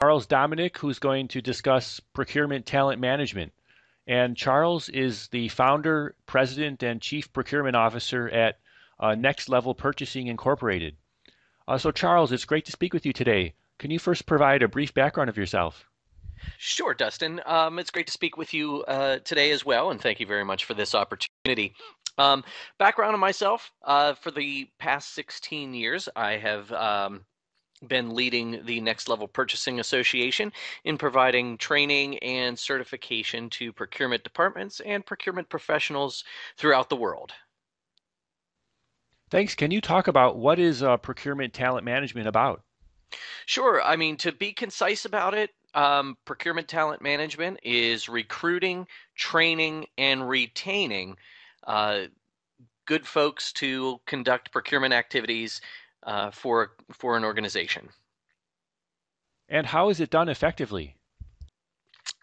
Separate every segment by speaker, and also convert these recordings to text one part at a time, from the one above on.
Speaker 1: Charles Dominic, who's going to discuss procurement talent management. And Charles is the founder, president, and chief procurement officer at Next Level Purchasing Incorporated. So, Charles, it's great to speak with you today. Can you first provide a brief background of yourself?
Speaker 2: Sure, Dustin. It's great to speak with you today as well, and thank you very much for this opportunity. Um, Background on myself, for the past 16 years, I have been leading the Next Level Purchasing Association in providing training and certification to procurement departments and procurement professionals throughout the world.
Speaker 1: Thanks. Can you talk about what is procurement talent management about?
Speaker 2: Sure. I mean, to be concise about it, procurement talent management is recruiting, training, and retaining uh, good folks to conduct procurement activities for an organization.
Speaker 1: And how is it done effectively?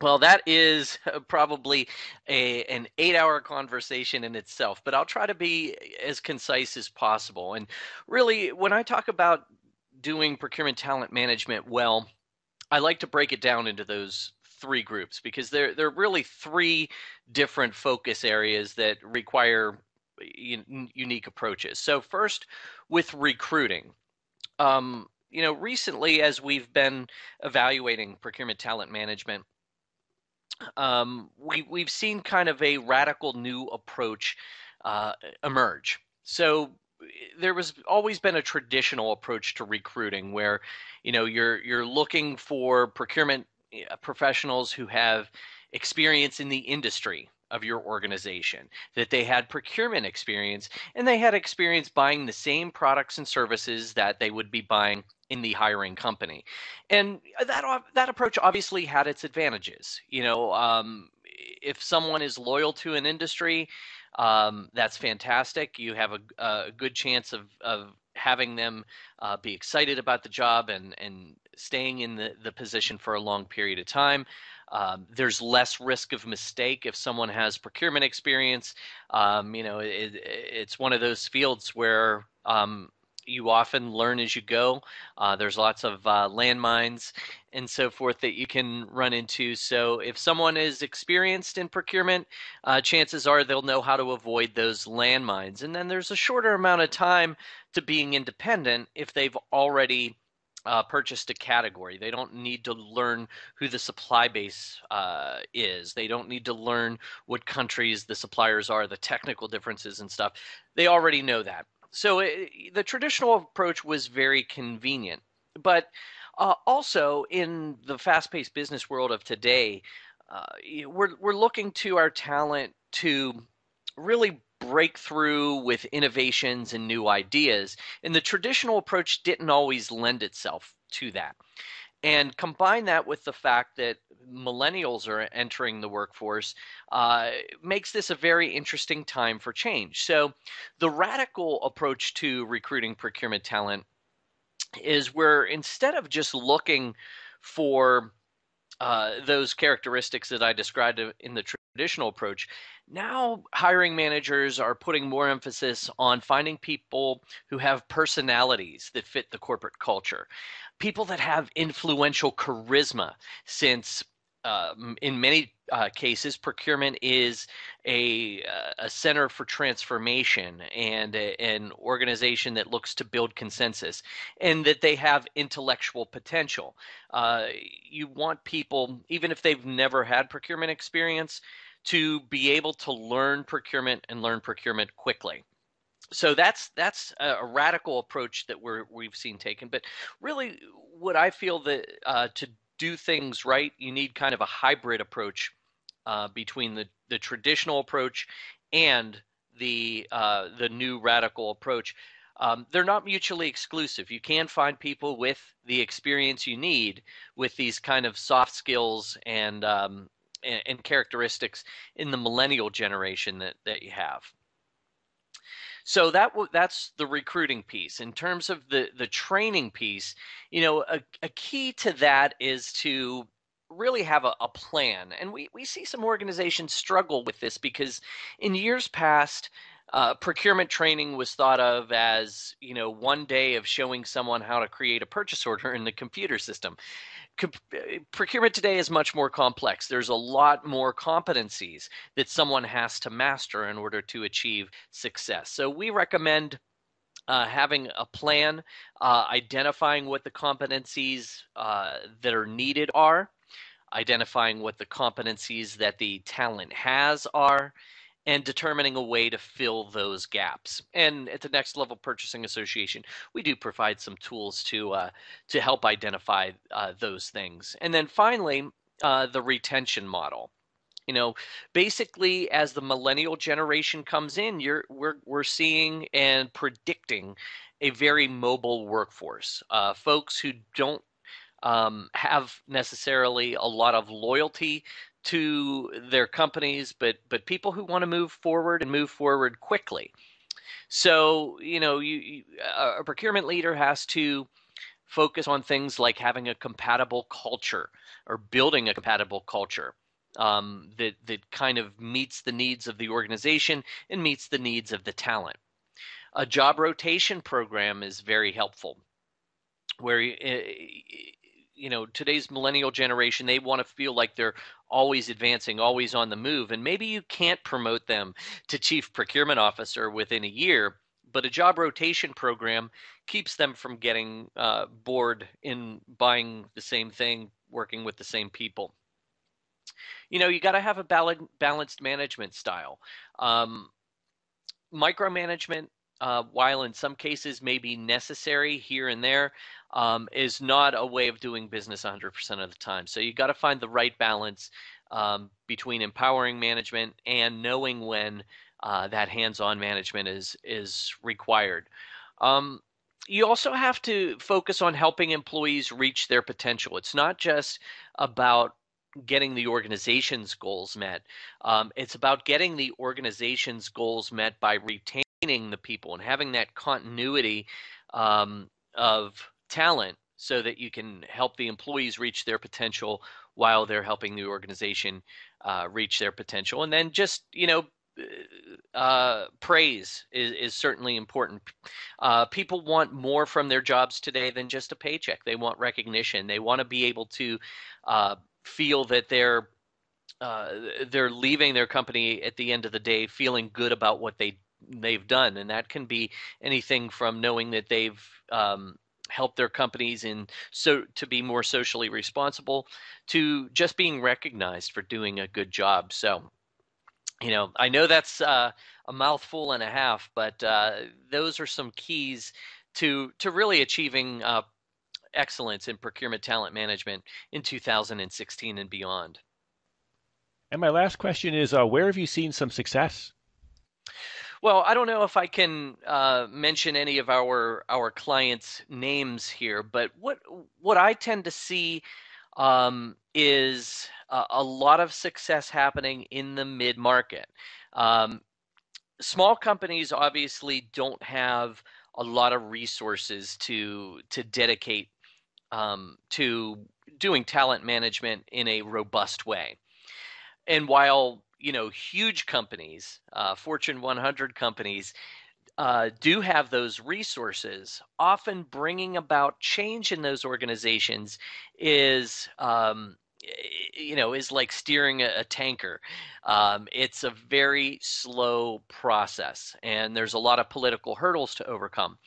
Speaker 2: Well, that is probably an 8-hour conversation in itself, but I'll try to be as concise as possible. And really, when I talk about doing procurement talent management well, I like to break it down into those three groups because there are really three different focus areas that require unique approaches. So first, with recruiting. Recently, as we've been evaluating procurement talent management, we've seen kind of a radical new approach emerge. So there was always been a traditional approach to recruiting where you're looking for procurement professionals who have experience in the industry of your organization, that they had procurement experience and they had experience buying the same products and services that they would be buying in the hiring company. And that approach obviously had its advantages. If someone is loyal to an industry, that's fantastic. You have a good chance of having them be excited about the job and staying in the position for a long period of time. There's less risk of mistake if someone has procurement experience. It's one of those fields where you often learn as you go. There's lots of landmines and so forth that you can run into. So if someone is experienced in procurement, chances are they'll know how to avoid those landmines. And then there's a shorter amount of time to being independent if they've already purchased a category. They don't need to learn who the supply base is. They don't need to learn what countries the suppliers are, the technical differences and stuff. They already know that. So the traditional approach was very convenient. But also in the fast-paced business world of today, we're looking to our talent to really break through with innovations and new ideas. And the traditional approach didn't always lend itself to that. And combine that with the fact that millennials are entering the workforce, makes this a very interesting time for change. So, the radical approach to recruiting procurement talent is where instead of just looking for those characteristics that I described in the traditional approach, now hiring managers are putting more emphasis on finding people who have personalities that fit the corporate culture, people that have influential charisma, since in many cases, procurement is a center for transformation and an organization that looks to build consensus, and that they have intellectual potential. Uh, you want people, even if they've never had procurement experience, to be able to learn procurement and learn procurement quickly. So that's a radical approach that we've seen taken. But really, what I feel that to do things right, you need kind of a hybrid approach between the traditional approach and the new radical approach. They're not mutually exclusive. You can find people with the experience you need with these kind of soft skills and characteristics in the millennial generation that you have. So that's the recruiting piece. In terms of the training piece, a key to that is to really have a plan. And we see some organizations struggle with this because in years past, procurement training was thought of as, one day of showing someone how to create a purchase order in the computer system. Procurement today is much more complex. There's a lot more competencies that someone has to master in order to achieve success. So we recommend having a plan, identifying what the competencies that are needed are, identifying what the competencies that the talent has are, and determining a way to fill those gaps. And at the Next Level Purchasing Association, we do provide some tools to help identify those things. And then finally, the retention model. You know, basically, as the millennial generation comes in, we're seeing and predicting a very mobile workforce. Folks who don't have necessarily a lot of loyalty to their companies, but people who want to move forward and move forward quickly. So, a procurement leader has to focus on things like having a compatible culture or building a compatible culture that kind of meets the needs of the organization and meets the needs of the talent. A job rotation program is very helpful, where today's millennial generation, they want to feel like they're always advancing, always on the move, and maybe you can't promote them to chief procurement officer within a year, but a job rotation program keeps them from getting bored in buying the same thing, working with the same people. You got to have a balanced management style. Um, Micromanagement, while in some cases may be necessary here and there, is not a way of doing business 100% of the time. So you got to find the right balance between empowering management and knowing when that hands-on management is required. Um, you also have to focus on helping employees reach their potential. It's not just about getting the organization's goals met. It's about getting the organization's goals met by retaining the people and having that continuity of talent so that you can help the employees reach their potential while they're helping the organization reach their potential. And then just, praise is certainly important. People want more from their jobs today than just a paycheck. They want recognition. They want to be able to feel that they're leaving their company at the end of the day feeling good about what they've done, and that can be anything from knowing that they've helped their companies to be more socially responsible, to just being recognized for doing a good job. So, I know that's a mouthful and a half, but those are some keys to really achieving excellence in procurement talent management in 2016 and beyond.
Speaker 1: And my last question is, where have you seen some success?
Speaker 2: Well, I don't know if I can mention any of our clients' names here, but what I tend to see is a lot of success happening in the mid market. Um, Small companies obviously don't have a lot of resources to dedicate to doing talent management in a robust way. And while huge companies, Fortune 100 companies, do have those resources, often bringing about change in those organizations is is like steering a tanker. It's a very slow process, and there's a lot of political hurdles to overcome.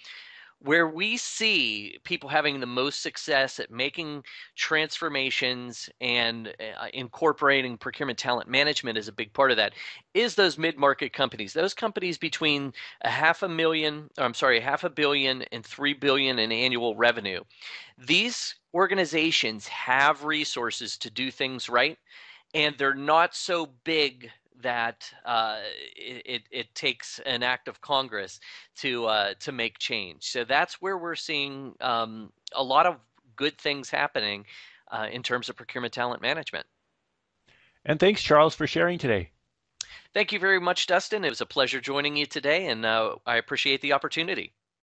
Speaker 2: Where we see people having the most success at making transformations and incorporating procurement talent management as a big part of that is those mid-market companies. Those companies between half a billion and 3 billion in annual revenue. These organizations have resources to do things right, and they're not so big that it takes an act of Congress to make change. So that's where we're seeing a lot of good things happening in terms of procurement talent management.
Speaker 1: And thanks, Charles, for sharing today.
Speaker 2: Thank you very much, Dustin. It was a pleasure joining you today, and I appreciate the opportunity.